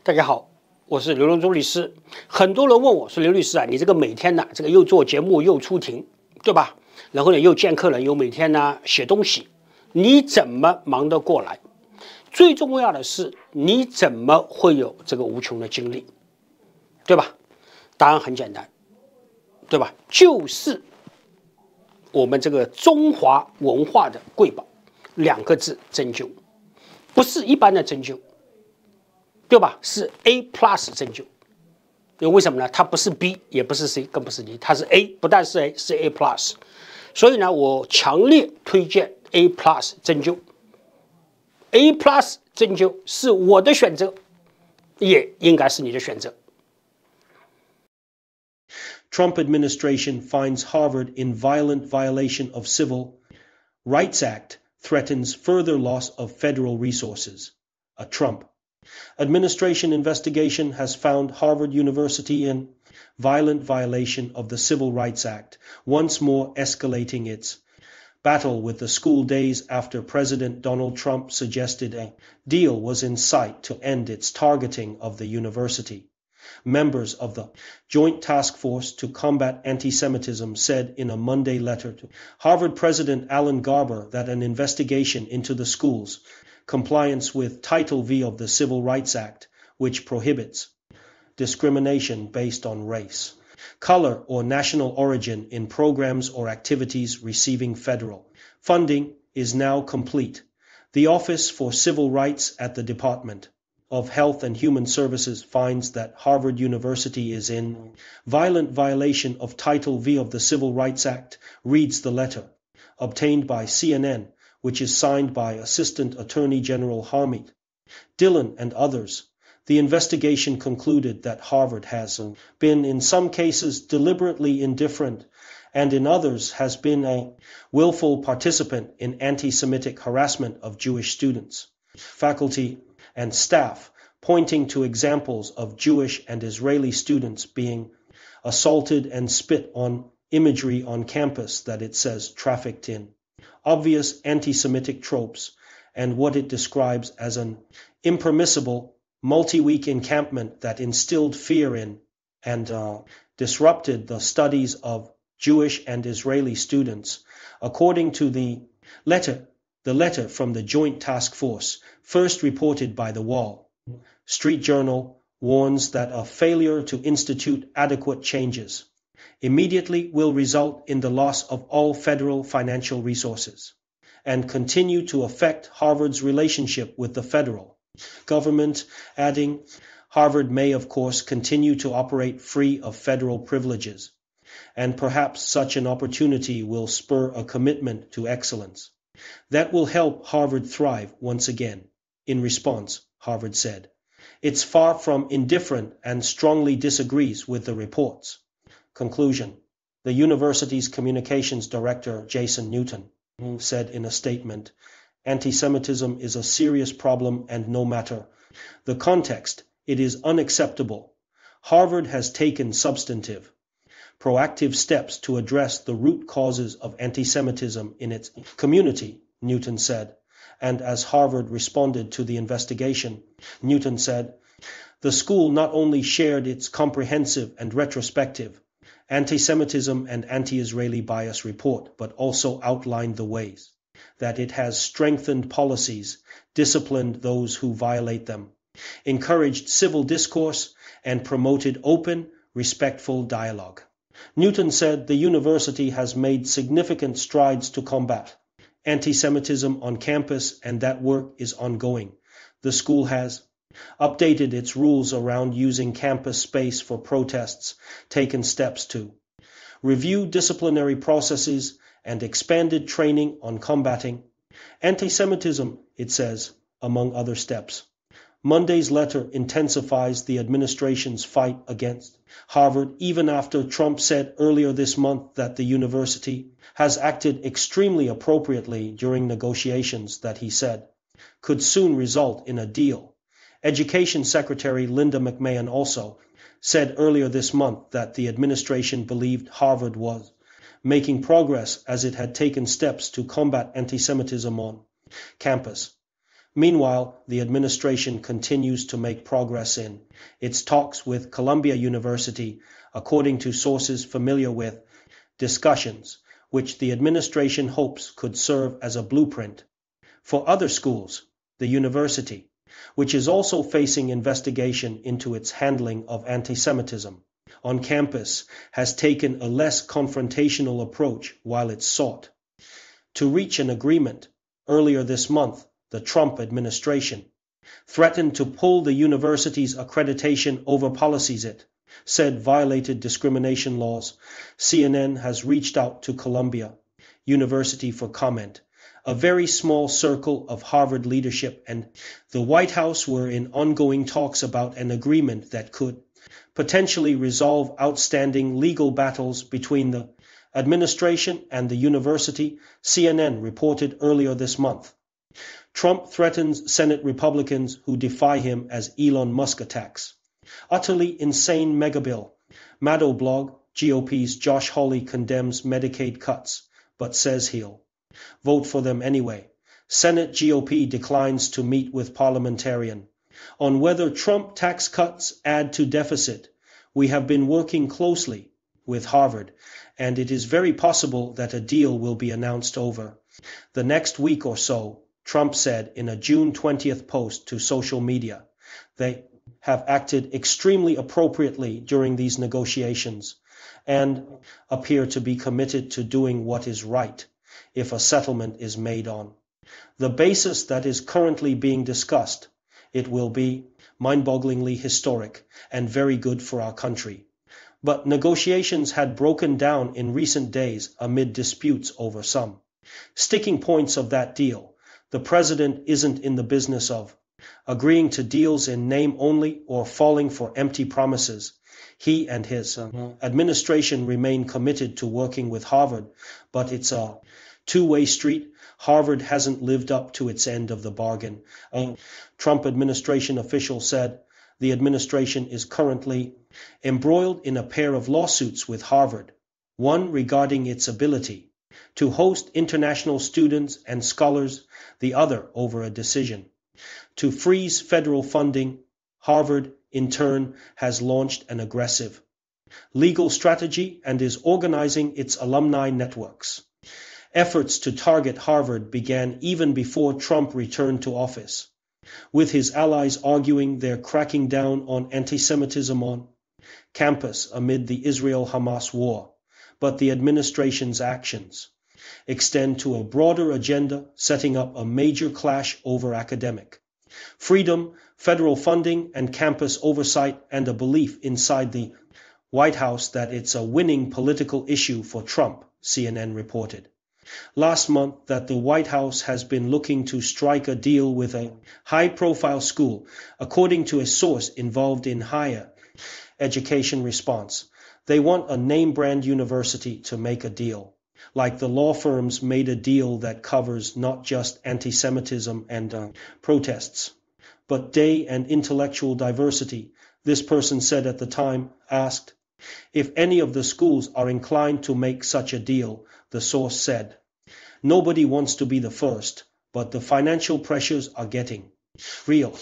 大家好，我是刘荣洲律师。很多人问我说：“刘律师啊，你这个每天呢，这个又做节目又出庭，对吧？然后呢又见客人，又每天呢写东西，你怎么忙得过来？最重要的是，你怎么会有这个无穷的精力，对吧？”答案很简单，对吧？就是我们这个中华文化的瑰宝，2个字：针灸，不是一般的针灸。对吧？是 A+ 针灸，因为为什么呢？它不是 B， 也不是 C， 更不是 D， 它是 A， 不但是 A， 是 A+。所以呢，我强烈推荐 A+ 针灸。A+ 针灸是我的选择，也应该是你的选择。Trump administration finds Harvard in violent violation of Civil Rights Act, threatens further loss of federal resources. A Trump administration investigation has found Harvard University in violent violation of the Civil Rights Act, once more escalating its battle with the school days after President Donald Trump suggested a deal was in sight to end its targeting of the university. Members of the Joint Task Force to Combat Anti-Semitism said in a Monday letter to Harvard President Alan Garber that an investigation into the school's compliance with Title V of the Civil Rights Act, which prohibits discrimination based on race, color, or national origin in programs or activities receiving federal funding, is now complete. The Office for Civil Rights at the Department of Health and Human Services finds that Harvard University is in violent violation of Title V of the Civil Rights Act, reads the letter, obtained by CNN, which is signed by Assistant Attorney General Harmeet Dillon and others. The investigation concluded that Harvard has been in some cases deliberately indifferent and in others has been a willful participant in anti-Semitic harassment of Jewish students, faculty, and staff, pointing to examples of Jewish and Israeli students being assaulted and spit on, imagery on campus that it says trafficked in, obvious anti-Semitic tropes, and what it describes as an impermissible multi-week encampment that instilled fear in and disrupted the studies of Jewish and Israeli students. According to the letter from the Joint Task Force, first reported by the Wall Street Journal, warns that a failure to institute adequate changes immediately will result in the loss of all federal financial resources and continue to affect Harvard's relationship with the federal government, adding, Harvard may of course continue to operate free of federal privileges, and perhaps such an opportunity will spur a commitment to excellence that will help Harvard thrive once again. In response, Harvard said, it's far from indifferent and strongly disagrees with the reports. Conclusion. The university's communications director, Jason Newton, said in a statement, anti-Semitism is a serious problem and no matter the context, it is unacceptable. Harvard has taken substantive, proactive steps to address the root causes of anti-Semitism in its community, Newton said. And as Harvard responded to the investigation, Newton said, the school not only shared its comprehensive and retrospective anti-Semitism and anti-Israeli bias report, but also outlined the ways that it has strengthened policies, disciplined those who violate them, encouraged civil discourse, and promoted open, respectful dialogue. Newton said the university has made significant strides to combat anti-Semitism on campus and that work is ongoing. The school has updated its rules around using campus space for protests, taken steps to review disciplinary processes, and expanded training on combating anti-Semitism, it says, among other steps. Monday's letter intensifies the administration's fight against Harvard even after Trump said earlier this month that the university has acted extremely appropriately during negotiations that he said could soon result in a deal. Education Secretary Linda McMahon also said earlier this month that the administration believed Harvard was making progress as it had taken steps to combat anti-Semitism on campus. Meanwhile, the administration continues to make progress in its talks with Columbia University, according to sources familiar with discussions, which the administration hopes could serve as a blueprint for other schools. The university, which is also facing investigation into its handling of anti-Semitism on campus, has taken a less confrontational approach while it sought to reach an agreement. Earlier this month, the Trump administration threatened to pull the university's accreditation over policies it said violated discrimination laws. CNN has reached out to Columbia University for comment. A very small circle of Harvard leadership and the White House were in ongoing talks about an agreement that could potentially resolve outstanding legal battles between the administration and the university, CNN reported earlier this month. Trump threatens Senate Republicans who defy him as Elon Musk attacks utterly insane megabill. Maddoblog, GOP's Josh Hawley condemns Medicaid cuts, but says he'll vote for them anyway. Senate GOP declines to meet with parliamentarian on whether Trump tax cuts add to deficit. We have been working closely with Harvard, and it is very possible that a deal will be announced over the next week or so, Trump said in a June 20th post to social media. They have acted extremely appropriately during these negotiations and appear to be committed to doing what is right if a settlement is made on the basis that is currently being discussed. It will be mind-bogglingly historic and very good for our country. But negotiations had broken down in recent days amid disputes over some sticking points of that deal. The president isn't in the business of agreeing to deals in name only or falling for empty promises. He and his administration remain committed to working with Harvard, but it's a two-way street. Harvard hasn't lived up to its end of the bargain. A Trump administration official said the administration is currently embroiled in a pair of lawsuits with Harvard, one regarding its ability to host international students and scholars, the other over a decision to freeze federal funding. Harvard, in turn, has launched an aggressive legal strategy and is organizing its alumni networks. Efforts to target Harvard began even before Trump returned to office, with his allies arguing they're cracking down on anti-Semitism on campus amid the Israel-Hamas war. But the administration's actions extend to a broader agenda, setting up a major clash over academic freedom, federal funding, and campus oversight, and a belief inside the White House that it's a winning political issue for Trump, CNN reported last month that the White House has been looking to strike a deal with a high-profile school, according to a source involved in higher education response. They want a name-brand university to make a deal, like the law firms made a deal that covers not just anti-Semitism and protests, but day and intellectual diversity. This person said at the time, asked if any of the schools are inclined to make such a deal. The source said, nobody wants to be the first, but the financial pressures are getting real.